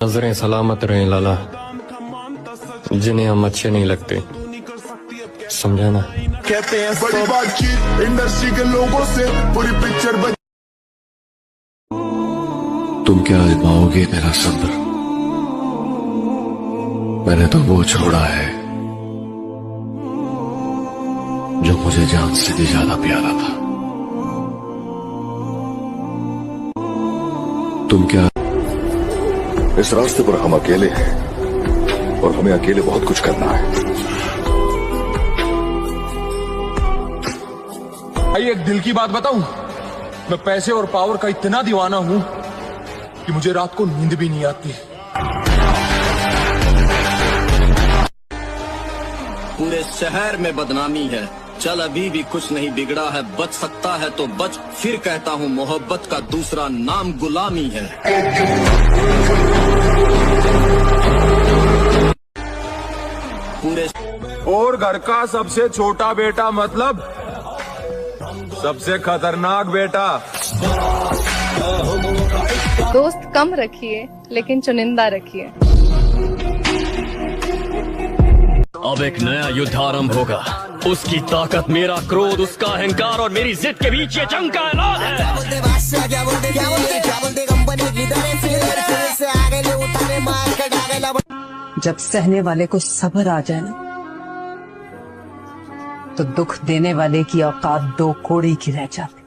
नजरें सलामत रहें लाला, जिन्हें हम अच्छे नहीं लगते, समझा ना। कहते हैं बड़ी बातचीत इंडस्ट्री के लोगों से पूरी पिक्चर बन। तुम क्या आजमाओगे मेरा सब्र? मैंने तो वो छोड़ा है जो मुझे जान से भी ज्यादा प्यारा था। तुम क्या इस रास्ते पर हम अकेले हैं और हमें अकेले बहुत कुछ करना है। भाई एक दिल की बात बताऊं, मैं पैसे और पावर का इतना दीवाना हूं कि मुझे रात को नींद भी नहीं आती। पूरे शहर में बदनामी है, चल अभी भी कुछ नहीं बिगड़ा है, बच सकता है तो बच, फिर कहता हूँ मोहब्बत का दूसरा नाम गुलामी है। पूरे और घर का सबसे छोटा बेटा मतलब सबसे खतरनाक बेटा। दोस्त कम रखिए लेकिन चुनिंदा रखिए। अब एक नया युद्ध आरंभ होगा। उसकी ताकत, मेरा क्रोध, उसका अहंकार और मेरी जिद के बीच ये जंग का ऐलान है। जब सहने वाले को सब्र आ जाए ना, तो दुख देने वाले की औकात दो कोड़ी की रह जाती।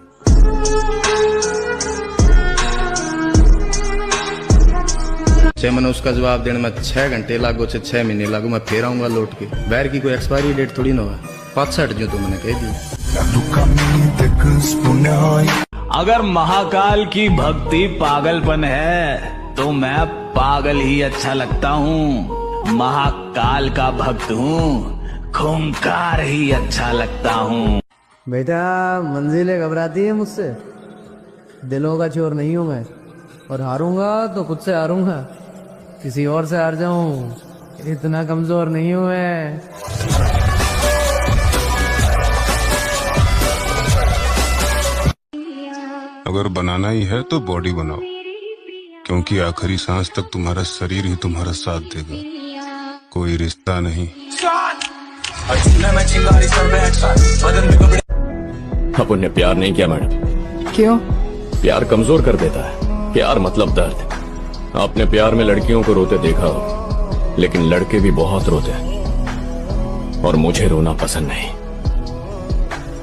मैंने उसका जवाब देने में 6 घंटे लागू, 6 महीने लागू, मैं फिर आऊंगा लौट के। बैर की कोई एक्सपायरी डेट थोड़ी ना हो, 65 जो तो मैंने कह दी। अगर महाकाल की भक्ति पागलपन है तो मैं पागल ही अच्छा लगता हूँ। महाकाल का भक्त हूँ, खूंखार ही अच्छा लगता हूँ। बेटा मंजिलें घबराती है मुझसे, दिलों का चोर नहीं हूँ मैं, और हारूंगा तो खुद से हारूंगा, किसी और से हार जाऊं इतना कमजोर नहीं हूं मैं। अगर बनाना ही है तो बॉडी बनाओ, क्योंकि आखिरी सांस तक तुम्हारा शरीर ही तुम्हारा साथ देगा, कोई रिश्ता नहीं। अपन ने प्यार नहीं किया मैडम। क्यों? प्यार कमजोर कर देता है। प्यार मतलब दर्द। आपने प्यार में लड़कियों को रोते देखा हो, लेकिन लड़के भी बहुत रोते हैं, और मुझे रोना पसंद नहीं।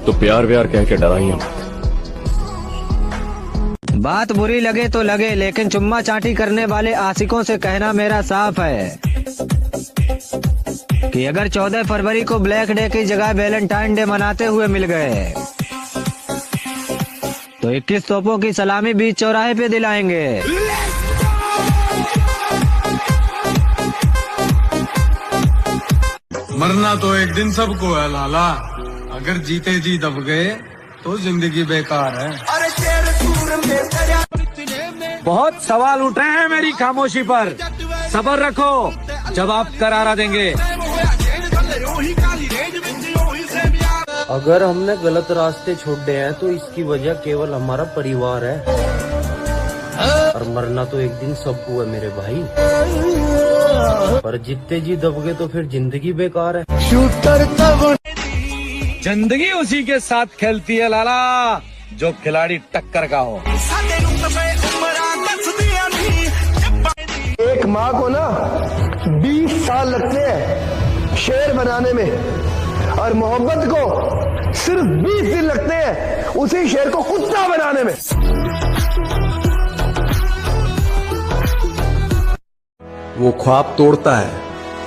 तो प्यार व्यार कह के डराइए मत। बात बुरी लगे तो लगे, लेकिन चुम्मा चाटी करने वाले आशिकों से कहना मेरा साफ है कि अगर 14 फरवरी को ब्लैक डे की जगह वैलेंटाइन डे मनाते हुए मिल गए तो 21 तोपों की सलामी बीच चौराहे पे दिलाएंगे। मरना तो एक दिन सबको है लाला, अगर जीते जी दब गए तो जिंदगी बेकार है। बहुत सवाल उठ रहे हैं मेरी खामोशी पर, सब्र रखो, जवाब करारा देंगे। अगर हमने गलत रास्ते छोड़े हैं तो इसकी वजह केवल हमारा परिवार है, और मरना तो एक दिन सबको है मेरे भाई, पर जितने जी दब गए तो फिर जिंदगी बेकार है। शूटर तब जिंदगी उसी के साथ खेलती है लाला जो खिलाड़ी टक्कर का हो। एक माँ को ना 20 साल लगते हैं शेर बनाने में, और मोहब्बत को सिर्फ 20 दिन लगते हैं उसी शेर को कुत्ता बनाने में। वो ख्वाब तोड़ता है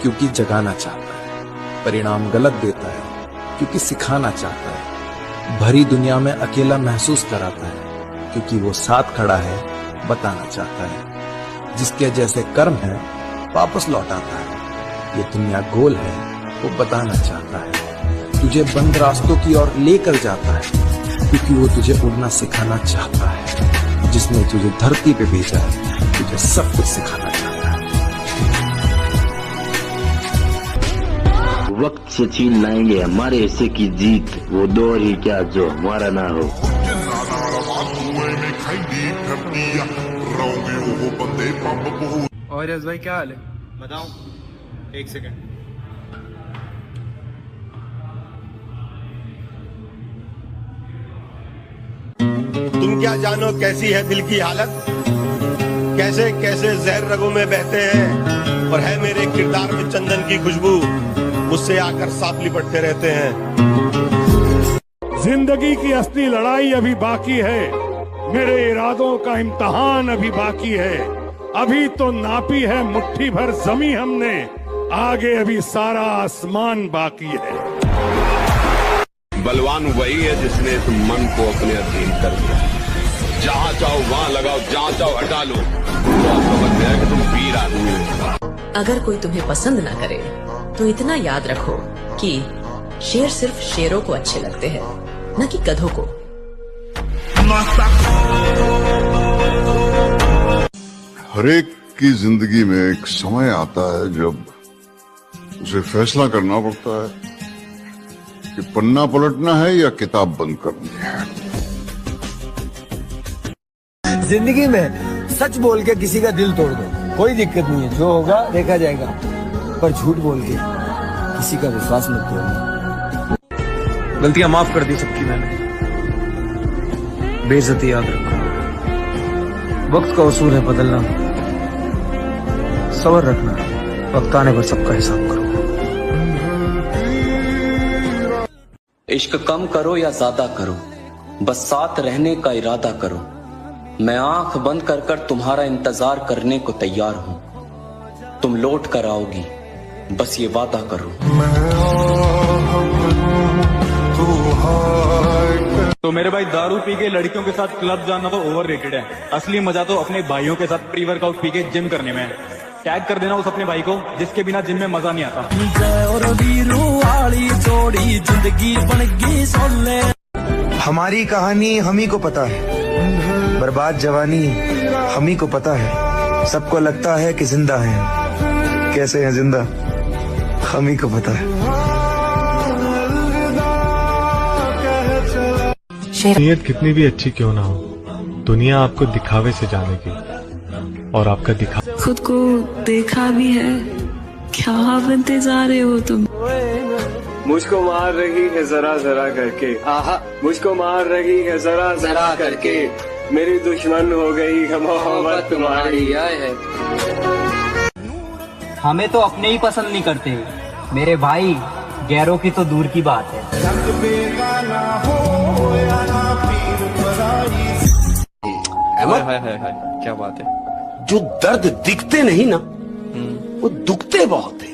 क्योंकि जगाना चाहता है, परिणाम गलत देता है क्योंकि सिखाना चाहता है, भरी दुनिया में अकेला महसूस कराता है क्योंकि वो साथ खड़ा है, बताना चाहता है, जिसके जैसे कर्म है वापस लौटाता है, ये दुनिया गोल है वो बताना चाहता है, तुझे बंद रास्तों की ओर लेकर जाता है क्योंकि वो तुझे उड़ना सिखाना चाहता है, जिसने तुझे धरती पे भेजा है तुझे सब कुछ सिखाना चाहता है। वक्त से छीन लाएंगे हमारे हिस्से की जीत, वो दौर ही क्या जो हमारा ना हो। और यस भाई क्या हाल है? बताऊं? एक सेकंड। तुम क्या जानो कैसी है दिल की हालत, कैसे कैसे जहर रगों में बहते हैं, और है मेरे किरदार में चंदन की खुशबू, मुझसे आकर साथ लिपटते रहते हैं। जिंदगी की असली लड़ाई अभी बाकी है, मेरे इरादों का इम्तहान अभी बाकी है। अभी तो नापी है मुट्ठी भर जमी हमने, आगे अभी सारा आसमान बाकी है। बलवान वही है जिसने इस मन को अपने अधीन कर दिया। जहाँ चाहो वहाँ लगाओ, जहाँ चाहो हटा लो, तो आप समझ गए कि तुम वीर आदमी हो। अगर कोई तुम्हें पसंद ना करे तो इतना याद रखो कि शेर सिर्फ शेरों को अच्छे लगते हैं, न कि गधों को। हर एक की जिंदगी में एक समय आता है जब उसे फैसला करना पड़ता है कि पन्ना पलटना है या किताब बंद करनी है। जिंदगी में सच बोल के किसी का दिल तोड़ दो, कोई दिक्कत नहीं है, जो होगा देखा जाएगा, पर झूठ बोल के किसी का विश्वास मत तोड़ना। गलतियां माफ कर दी सबकी मैंने, बेइज्जती याद रखो। वक्त का उसूल है बदलना, सब्र रखना, वक्त आने पर सबका हिसाब करो। इश्क कम करो या ज्यादा करो, बस साथ रहने का इरादा करो। मैं आंख बंद कर कर तुम्हारा इंतजार करने को तैयार हूं, तुम लौट कर आओगी, बस ये वादा करो। तो मेरे भाई दारू पी के लड़कियों के साथ क्लब जाना तो ओवररेटेड है। असली मजा तो अपने भाइयों के साथ प्री वर्कआउट पी के जिम करने में है। टैग कर देना उस अपने भाई को जिसके बिना जिम में मजा नहीं आता। हमारी कहानी हम ही को पता है, बर्बाद जवानी हम ही को पता है। सबको लगता है कि जिंदा है, कैसे हैं जिंदा हम ही को पता है। नीयत कितनी भी अच्छी क्यों ना हो, दुनिया आपको दिखावे से जानेगी, और आपका दिखा खुद को देखा भी है, क्या बनते जा रहे हो तुम। मुझको मार रही है जरा जरा करके, आहा मुझको मार रही है जरा जरा करके, मेरी दुश्मन हो गई है मोहब्बत तुम्हारी। है हमें तो अपने ही पसंद नहीं करते मेरे भाई, गैरों की तो दूर की बात है। क्या बात है। जो दर्द दिखते नहीं ना, वो दुखते बहुत है।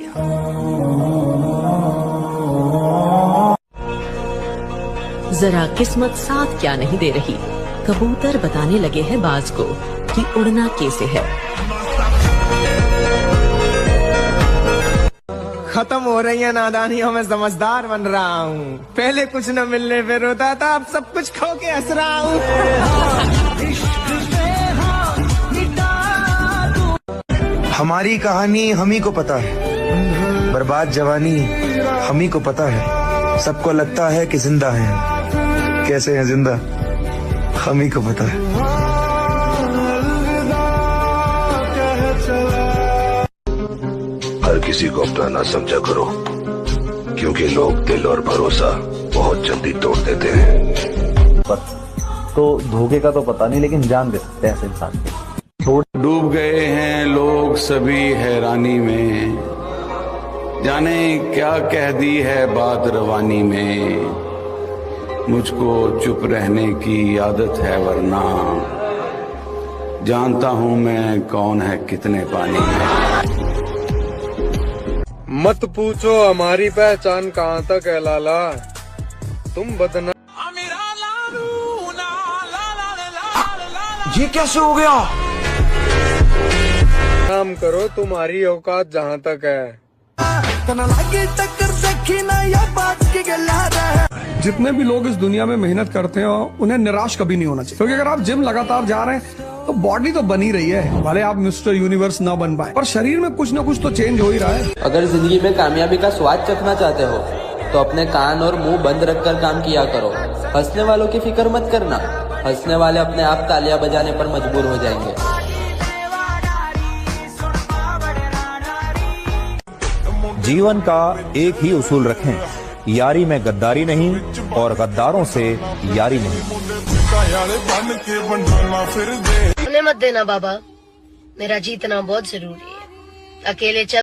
जरा किस्मत साथ क्या नहीं दे रही, कबूतर बताने लगे हैं बाज को कि उड़ना कैसे है। खत्म हो रही है नादानियों में समझदार बन रहा हूँ। पहले कुछ न मिलने पे रोता था, अब सब कुछ खो के हंस रहा हूँ। हमारी कहानी हम ही को पता है, बर्बाद जवानी हम ही को पता है। सबको लगता है कि जिंदा है, कैसे हैं जिंदा हम ही को पता है। हर किसी को अपना ना समझा करो, क्योंकि लोग दिल और भरोसा बहुत जल्दी तोड़ देते हैं। तो धोखे का तो पता नहीं, लेकिन जान दे सकते हैं ऐसे इंसान को। डूब गए हैं लोग सभी हैरानी में, जाने क्या कह दी है बात रवानी में। मुझको चुप रहने की आदत है, वरना जानता हूं मैं कौन है कितने पानी में। मत पूछो हमारी पहचान कहाँ तक है लाला, तुम बदना। ये कैसे हो गया? काम करो, तुम्हारी औकात जहाँ तक है। जितने भी लोग इस दुनिया में मेहनत करते हैं उन्हें निराश कभी नहीं होना चाहिए, क्योंकि अगर आप जिम लगातार जा रहे हैं तो बॉडी तो बनी रही है। भले आप मिस्टर यूनिवर्स ना बन पाए, पर शरीर में कुछ ना कुछ तो चेंज हो ही रहा है। अगर जिंदगी में कामयाबी का स्वाद चखना चाहते हो तो अपने कान और मुंह बंद रखकर काम किया करो। हंसने वालों की फिक्र मत करना, हंसने वाले अपने आप तालियां बजाने पर मजबूर हो जाएंगे। जीवन का एक ही उसूल रखें, यारी में गद्दारी नहीं और गद्दारों से यारी नहीं। मत देना बाबा, मेरा जीतना बहुत जरूरी है। अकेले चल